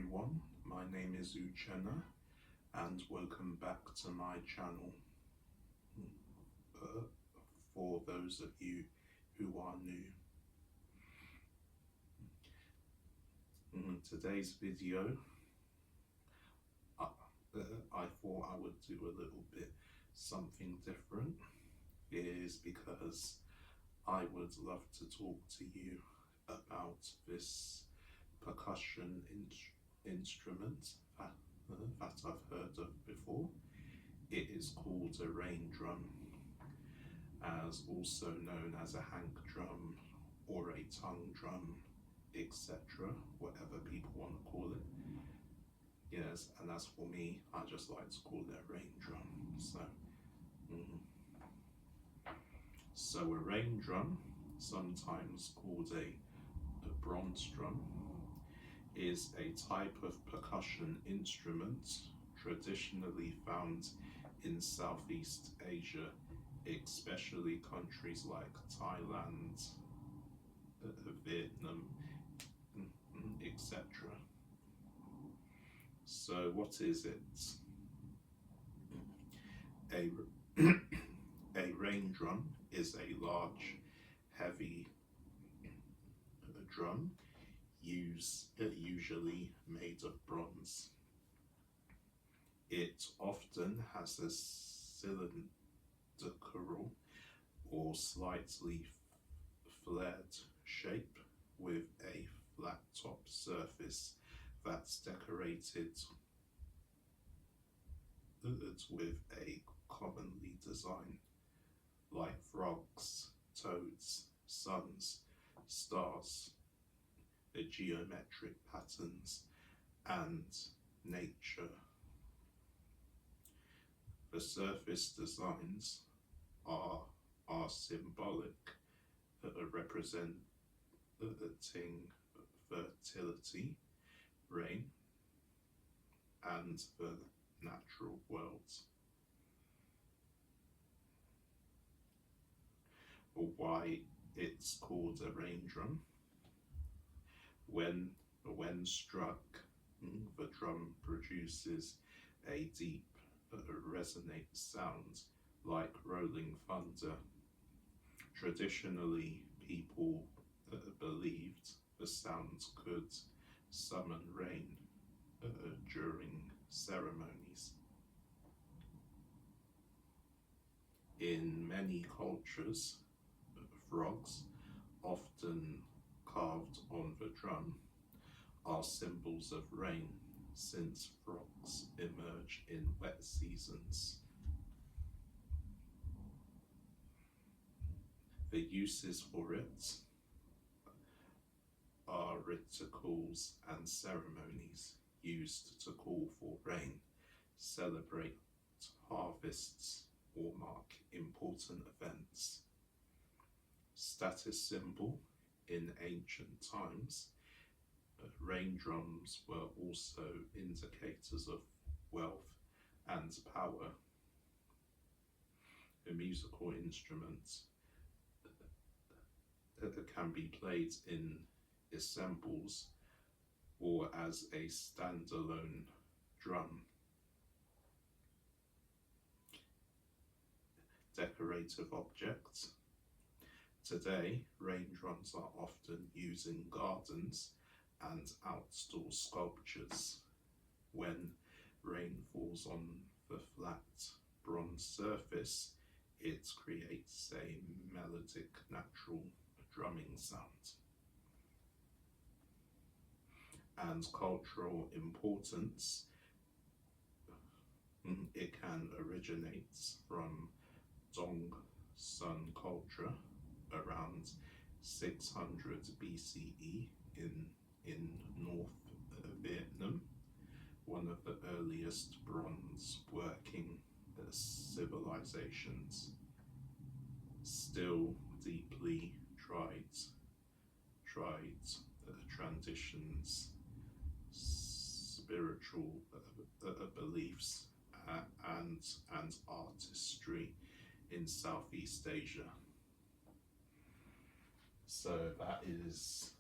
everyone, my name is Uchenna and welcome back to my channel. For those of you who are new, in today's video I thought I would do a little bit something different, is because I would love to talk to you about this percussion instrument that I've heard of before. It is called a rain drum, as also known as a hank drum or a tongue drum, etc., whatever people want to call it. Yes, and as for me, I just like to call it a rain drum. So a rain drum, sometimes called a bronze drum, is a type of percussion instrument traditionally found in Southeast Asia, especially countries like Thailand, Vietnam, etc. So what is it? A rain drum is a large, heavy drum, usually made of bronze. It often has a cylindrical or slightly flared shape with a flat top surface that's decorated with a commonly designed like frogs, toads, suns, stars, the geometric patterns, and nature. The surface designs are symbolic, representing fertility, rain, and the natural world. Why it's called a rain drum? When struck, the drum produces a deep, resonant sound like rolling thunder. Traditionally, people believed the sound could summon rain during ceremonies. In many cultures, frogs, often carved on the drum, are symbols of rain, since frogs emerge in wet seasons. The uses for it are rituals and ceremonies used to call for rain, celebrate harvests, or mark important events. Status symbol in ancient times, rain drums were also indicators of wealth and power. A musical instrument that can be played in ensembles or as a standalone drum. Decorative objects. Today, rain drums are often used in gardens and outdoor sculptures. When rain falls on the flat bronze surface, it creates a melodic, natural drumming sound. And cultural importance. It can originate from Dong Sun culture around 600 BCE in North Vietnam, one of the earliest bronze working civilizations. Still deeply tried traditions, spiritual beliefs, and artistry in Southeast Asia. So that is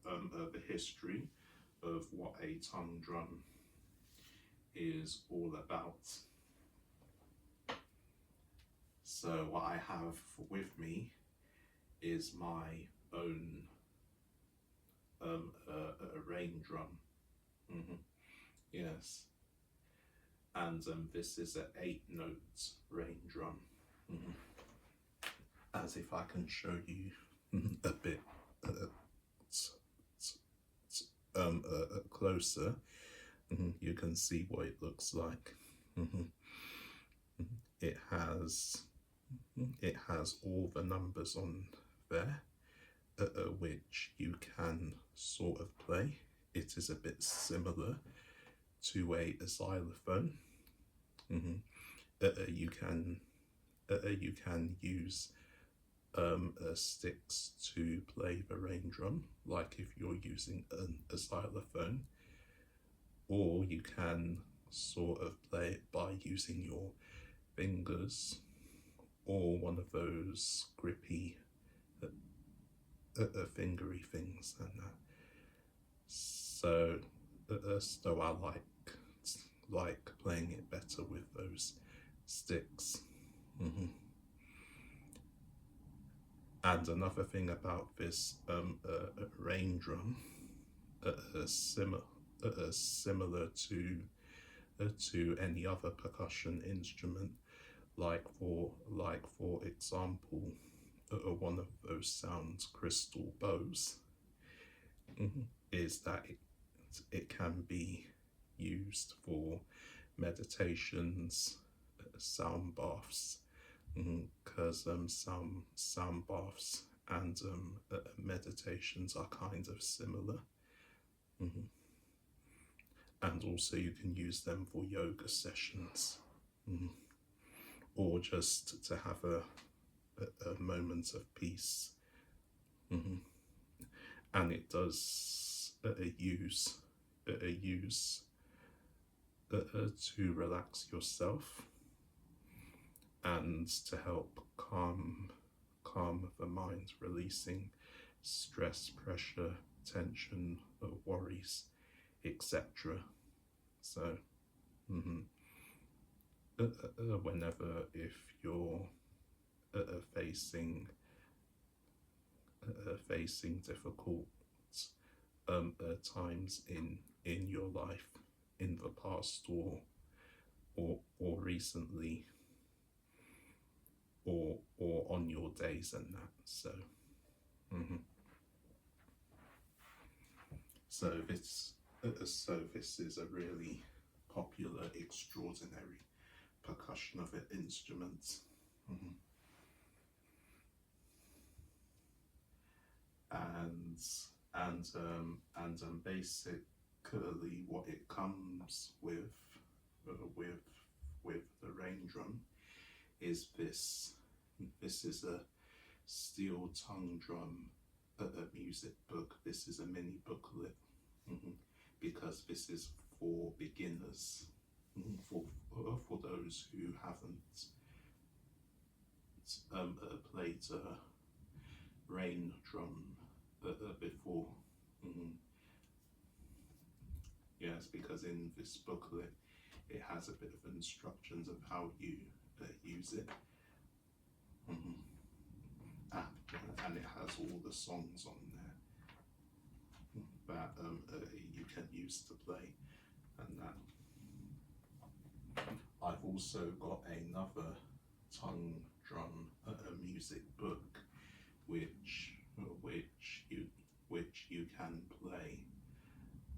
a the history of what a tongue drum is all about. So what I have with me is my own rain drum. Yes, and this is an 8-note rain drum. As if I can show you a bit closer, you can see what it looks like. It has all the numbers on there, which you can sort of play. It is a bit similar to a xylophone. You can use sticks to play the rain drum, like if you're using a xylophone, or you can sort of play it by using your fingers or one of those grippy fingery things and that. So I like playing it better with those sticks. And another thing about this rain drum, similar to any other percussion instrument, like for example, one of those sounds, crystal bows, is that it can be used for meditations, sound baths, because sound baths and meditations are kind of similar. And also you can use them for yoga sessions, or just to have a moment of peace. And it does use to relax yourself and to help calm the mind, releasing stress, pressure, tension, worries, etc. So whenever, if you're facing difficult times in your life, in the past or recently, or on your days and that. So so this is a really popular, extraordinary percussion of an instrument. And basically what it comes with the rain drum is this. This is a steel tongue drum music book. This is a mini booklet, because this is for beginners, for those who haven't played a rain drum before. Yes, because in this booklet it has a bit of instructions of how you use it. And it has all the songs on there that you can use to play and that. I've also got another tongue drum music book which you can play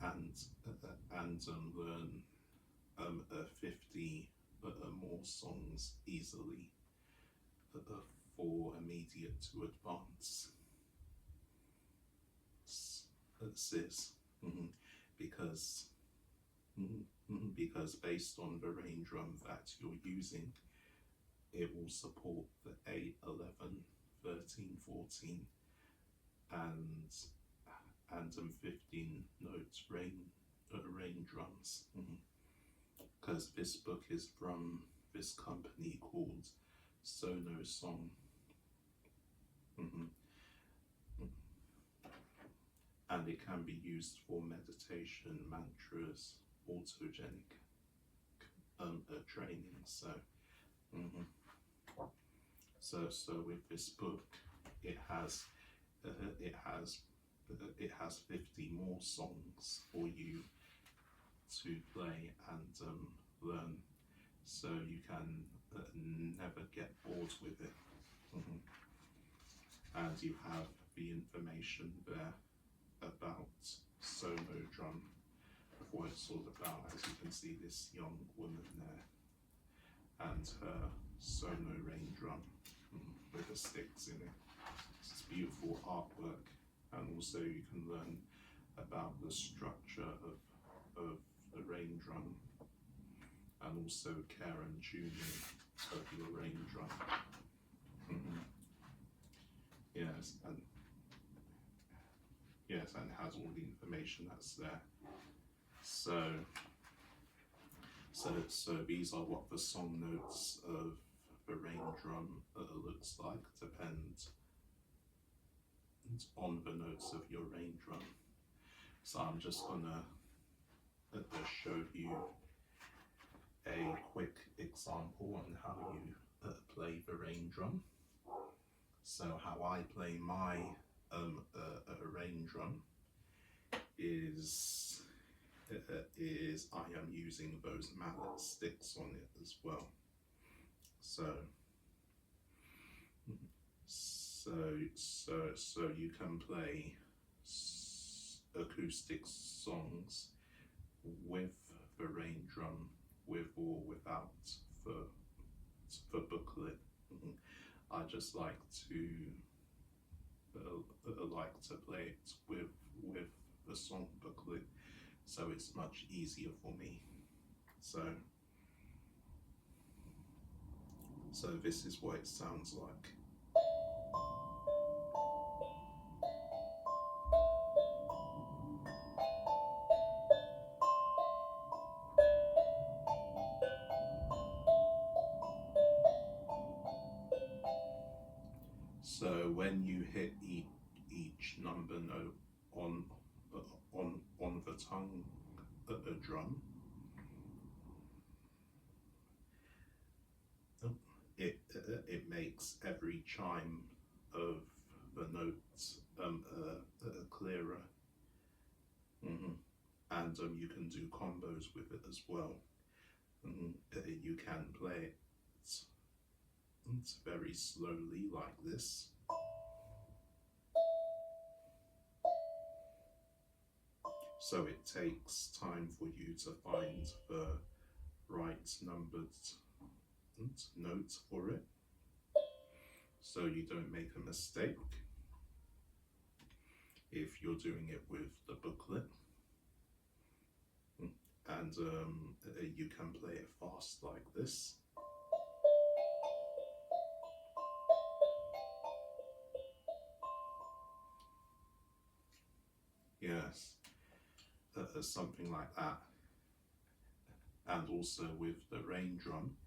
and learn 50 more songs easily for immediate to advanced because based on the rain drum that you're using, it will support the 8, 11, 13, 14 and 15 notes rain drums, because this book is from this company called Sono Song. and it can be used for meditation, mantras, autogenic training. So, so with this book, it has 50 more songs for you to play and learn, so you can never get bored with it. And you have the information there about solo drum, of what it's all about. As you can see, this young woman there and her solo rain drum with the sticks in it. It's beautiful artwork, and also you can learn about the structure of the rain drum, and also care and tuning of your rain drum. Yes, and it has all the information that's there. So these are what the song notes of the rain drum looks like, depend on the notes of your rain drum. So I'm just gonna show you a quick example on how you play the rain drum. So how I play my rain drum is I am using those mallet sticks on it as well. So you can play acoustic songs with the rain drum, with or without the booklet. I just like to play it with the song booklet, so it's much easier for me. So this is what it sounds like. So when you hit each number note on the tongue drum, it makes every chime of the notes clearer, and you can do combos with it as well. You can play it very slowly like this. So it takes time for you to find the right numbered note for it, so you don't make a mistake if you're doing it with the booklet. And you can play it fast like this. Yes, something like that. And also with the rain drum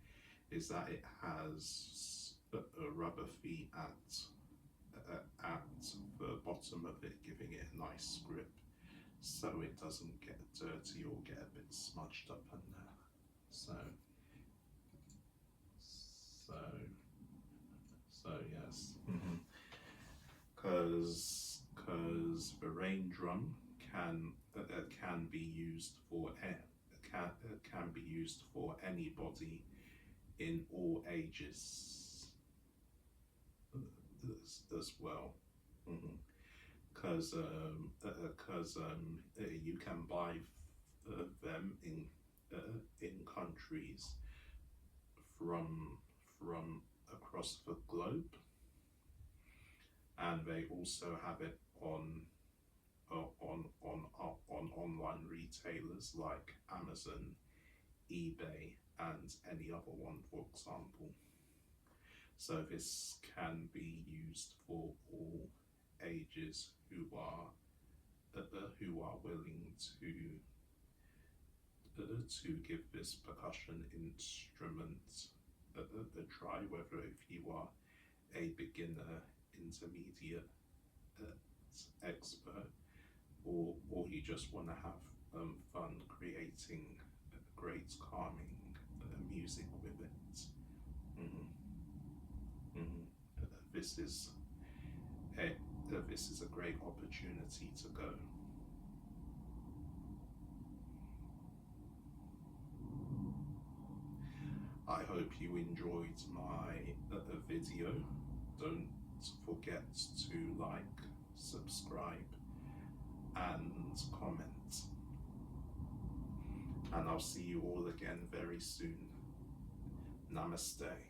is that it has a rubber feet at the bottom of it, giving it a nice grip, so it doesn't get dirty or get a bit smudged up in there. So yes, because the rain drum can be used for can be used for anybody in all ages as well, because you can buy them in countries from across the globe, and they also have it on online retailers like Amazon, eBay, and any other one, for example. So this can be used for all ages who are willing to give this percussion instrument a try, whether if you are a beginner, intermediate, expert, or you just want to have fun creating great calming music with it. Mhm. Mhm. This is this is a great opportunity to go. I hope you enjoyed my video. Don't forget to like, subscribe, and comment. And I'll see you all again very soon. Namaste.